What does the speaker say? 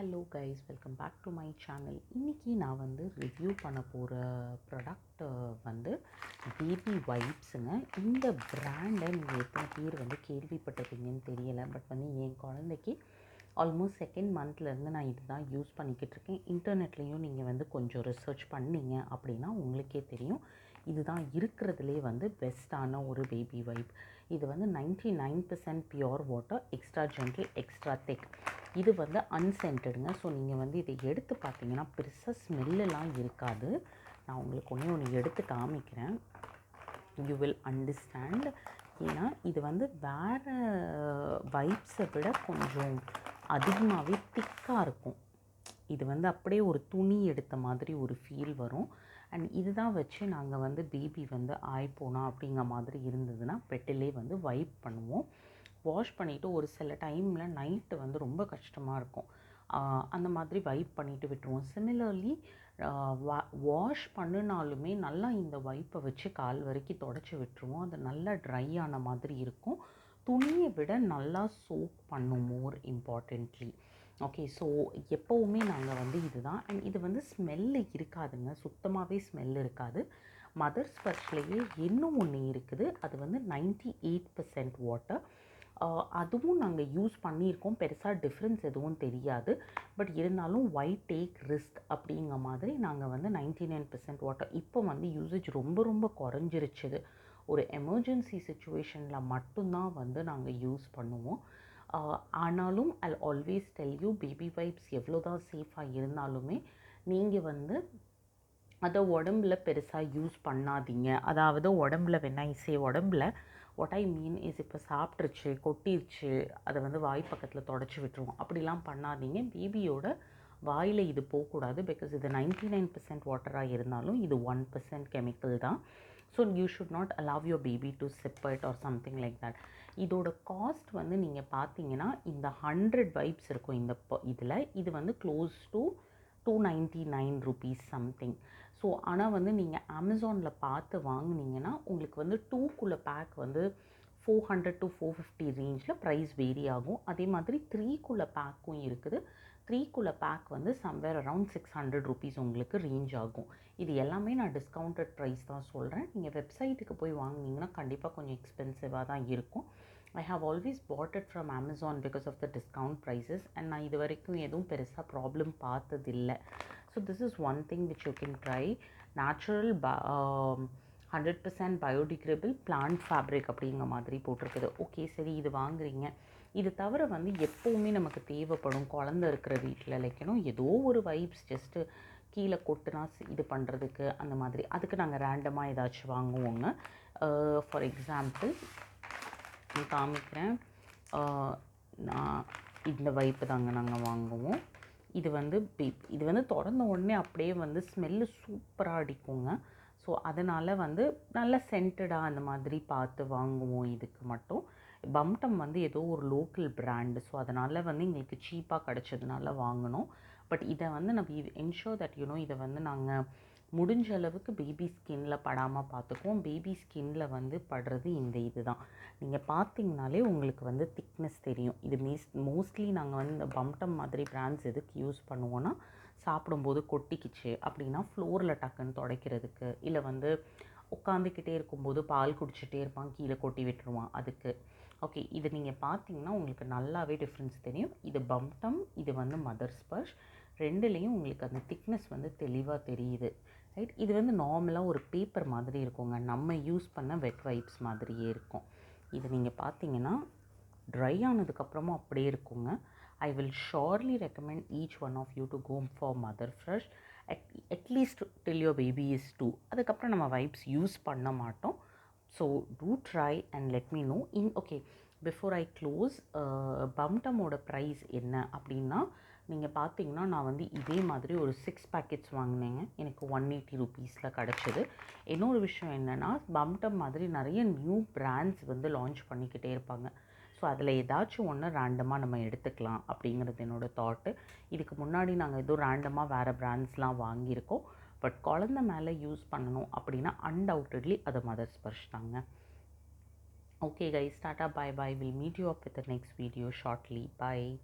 Hello guys, welcome back to my channel. இன்றைக்கி நான் வந்து ரிவ்யூ பண்ண போகிற ப்ராடக்ட் வந்து பேபி வைப்ஸுங்க. இந்த பிராண்டை நீங்கள் எத்தனை பேர் வந்து கேள்விப்பட்டிருப்பீங்கன்னு தெரியலை. பட் வந்து என் குழந்தைக்கு ஆல்மோஸ்ட் செகண்ட் மந்த்லேருந்து நான் இது தான் யூஸ் பண்ணிக்கிட்டு இருக்கேன். இன்டர்நெட்லேயும் நீங்கள் வந்து கொஞ்சம் ரிசர்ச் பண்ணிங்க அப்படின்னா உங்களுக்கே தெரியும். இதுதான் இருக்கிறதுலே வந்து பெஸ்ட்டான ஒரு பேபி வைப். இது வந்து 99% pure water, extra gentle, extra thick. இது வந்து அன்சென்டடுங்க. ஸோ நீங்கள் வந்து இதை எடுத்து பார்த்தீங்கன்னா பெருசாக ஸ்மெல்லாம் இருக்காது. நான் உங்களுக்கு ஒன்று எடுத்து காமிக்கிறேன். You will understand. ஏன்னா இது வந்து வேறு வைப்ஸை விட கொஞ்சம் அதிகமாகவே திக்காக இருக்கும். இது வந்து அப்படியே ஒரு துணி எடுத்த மாதிரி ஒரு ஃபீல் வரும். அண்ட் இதுதான் வச்சு நாங்கள் வந்து பேபி வந்து ஆய்ப்போனா அப்படிங்கிற மாதிரி இருந்ததுன்னா பெட்டிலே வந்து வைப் பண்ணுவோம். வாஷ் பண்ணிவிட்டு ஒரு சில டைமில் நைட்டு வந்து ரொம்ப கஷ்டமாக இருக்கும். அந்த மாதிரி வைப் பண்ணிவிட்டு விட்டுருவோம். சிமிலர்லி வாஷ் பண்ணினாலுமே நல்லா இந்த வைப்பை வச்சு கால் வரைக்கும் தொடச்சி விட்டுருவோம். அது நல்லா ட்ரை ஆன மாதிரி இருக்கும். துணியை விட நல்லா சோக் பண்ணும் மோர் இம்பார்ட்டன்ட்லி. ஓகே, ஸோ எப்போவுமே நாங்கள் வந்து இதுதான். அண்ட் இது வந்து ஸ்மெல்லு இருக்காதுங்க, சுத்தமாகவே ஸ்மெல் இருக்காது. மதர் ஸ்பர்ஷ்லேயே இன்னும் ஒன்று இருக்குது. அது வந்து 98% வாட்டர். அதுவும் நாங்கள் யூஸ் பண்ணியிருக்கோம். பெருசாக டிஃப்ரென்ஸ் எதுவும் தெரியாது. பட் இருந்தாலும் வை டேக் ரிஸ்க் அப்படிங்கிற மாதிரி நாங்கள் வந்து 99% வாட்டர். இப்போ வந்து யூசேஜ் ரொம்ப ரொம்ப குறைஞ்சிருச்சுது. ஒரு எமர்ஜென்சி சுச்சுவேஷனில் மட்டும்தான் வந்து நாங்கள் யூஸ் பண்ணுவோம். ஆனாலும் I always tell you, baby wipes எவ்வளோ தான் சேஃபாக இருந்தாலுமே நீங்கள் வந்து அதை உடம்புல பெருசாக யூஸ் பண்ணாதீங்க. அதாவது உடம்புல உடம்புல வாட் ஐ மீன் இஸ், இப்போ சாப்பிட்ருச்சு, கொட்டிருச்சு, அதை வந்து வாய் பக்கத்தில் தொடச்சி விட்டுருவோம். அப்படிலாம் பண்ணாதீங்க. பேபியோட வாயில் இது போகக்கூடாது. பிகாஸ் இது 99% வாட்டராக இருந்தாலும் இது 1% கெமிக்கல் தான். So you should not allow your baby to chip it or something like that. இதோட காஸ்ட் வந்து நீங்கள் பார்த்தீங்கன்னா இந்த 100 வைப்ஸ் இருக்கும் இதில். இது வந்து close to 299 rupees something. So ஆனால் வந்து நீங்கள் அமேசானில் பார்த்து வாங்கினீங்கன்னா உங்களுக்கு வந்து 2க்குள்ளே பேக் வந்து 400 to 450 ரேஞ்சில் ப்ரைஸ் வேரி ஆகும். அதே மாதிரி 3க்குள்ளே பேக்கும் இருக்குது. 3க்குள்ளே பேக் வந்து சம்வேர் அரவுண்ட் 600 rupees உங்களுக்கு ரேஞ்ச் ஆகும். இது எல்லாமே நான் டிஸ்கவுண்டட் ப்ரைஸ் தான் சொல்கிறேன். நீங்கள் வெப்சைட்டுக்கு போய் வாங்கினீங்கன்னா கண்டிப்பாக கொஞ்சம் எக்ஸ்பென்சிவாக தான் இருக்கும். I have always bought it from Amazon because of the discount prices. And நான் இது வரைக்கும் எதுவும் பெருசாக ப்ராப்ளம் பார்த்ததில்லை. So this is one thing which you can try. Natural 100% biodegradable plant fabric அப்படிங்கிற மாதிரி போட்டிருக்குது. ஓகே, சரி, இது வாங்குறீங்க. இது தவிர வந்து எப்போவுமே நமக்கு தேவைப்படும் குழந்த இருக்கிற வீட்டில் லைக்கணும் ஏதோ ஒரு வைப்ஸ் ஜஸ்ட்டு கீழே கொட்டுனா இது பண்ணுறதுக்கு அந்த மாதிரி. அதுக்கு நாங்கள் ரேண்டமாக ஏதாச்சும் வாங்குவோங்க. ஃபார் எக்ஸாம்பிள் நான் காமிக்கிறேன். நான் இந்த வைப்பு தாங்க நாங்கள் வாங்குவோம். இது வந்து திறந்த உடனே அப்படியே வந்து ஸ்மெல்லு சூப்பராக அடிக்குங்க. ஸோ அதனால் வந்து நல்ல சென்டடாக அந்த மாதிரி பார்த்து வாங்குவோம். இதுக்கு மட்டும் பம்டம் வந்து ஏதோ ஒரு லோக்கல் பிராண்டு. ஸோ அதனால் வந்து எங்களுக்கு சீப்பாக கிடச்சதுனால வாங்கினோம். பட் இதை வந்து நம்ம என்ஷோர் தட் இதை வந்து நாங்கள் முடிஞ்ச அளவுக்கு பேபி ஸ்கின்னில் படாமல் பார்த்துக்குவோம். பேபி ஸ்கின்னில் வந்து படுறது இது தான். நீங்கள் பார்த்தீங்கனாலே உங்களுக்கு வந்து திக்னஸ் தெரியும். இது மோஸ்ட்லி நாங்கள் வந்து இந்த பம்டம் மாதிரி பிராண்ட்ஸ் எதுக்கு யூஸ் பண்ணுவோன்னா, சாப்பிடும்போது கொட்டிக்கிச்சு அப்படின்னா ஃப்ளோரில் டக்குன்னு துடைக்கிறதுக்கு, இல்லை வந்து உட்காந்துக்கிட்டே இருக்கும்போது பால் குடிச்சிட்டே இருப்பான், கீழே கொட்டி விட்டுருவான் அதுக்கு. ஓகே, இது நீங்கள் பார்த்தீங்கன்னா உங்களுக்கு நல்லாவே டிஃப்ரென்ஸ் தெரியும். இது பம்டம், இது வந்து மதர் ஸ்பர்ஷ். ரெண்டுலேயும் உங்களுக்கு அந்த திக்னஸ் வந்து தெளிவாக தெரியுது, ரைட்? இது வந்து நார்மலாக ஒரு பேப்பர் மாதிரி இருக்குங்க. நம்ம யூஸ் பண்ண வெட் வைப்ஸ் மாதிரியே இருக்கும். இது நீங்கள் பார்த்தீங்கன்னா ட்ரை ஆனதுக்கப்புறமும் அப்படியே இருக்குங்க. I will surely recommend each one of you to go for Mother Fresh at least till your baby is 2. அதுக்கப்புறம் நம்ம வைப்ஸ் யூஸ் பண்ண மாட்டோம். So do try and let me know. Okay, before I close, பம்டமோட price என்ன அப்படின்னா, நீங்கள் பார்த்தீங்கன்னா நான் வந்து இதே மாதிரி ஒரு 6 பேக்கெட்ஸ் வாங்கினேங்க. எனக்கு 180 rupeesல கிடச்சிது. இன்னொரு விஷயம் என்னென்னா, பம்டம் மாதிரி நிறைய நியூ பிராண்ட்ஸ் வந்து லான்ச் பண்ணிக்கிட்டே இருப்பாங்க. ஸோ அதில் ஏதாச்சும் ஒன்று ரேண்டமாக நம்ம எடுத்துக்கலாம் அப்படிங்கிறது என்னோடய தாட்டு. இதுக்கு முன்னாடி நாங்கள் ஏதோ ரேண்டமாக வேறு பிராண்ட்ஸ்லாம் வாங்கியிருக்கோம். பட் குழந்த மேலே யூஸ் பண்ணணும் அப்படின்னா அன்டவுட்டட்லி அது மதர் ஸ்பர்ஷ் தாங்க. Okay guys, tata, bye bye. We'll meet you up with the next video shortly. Bye.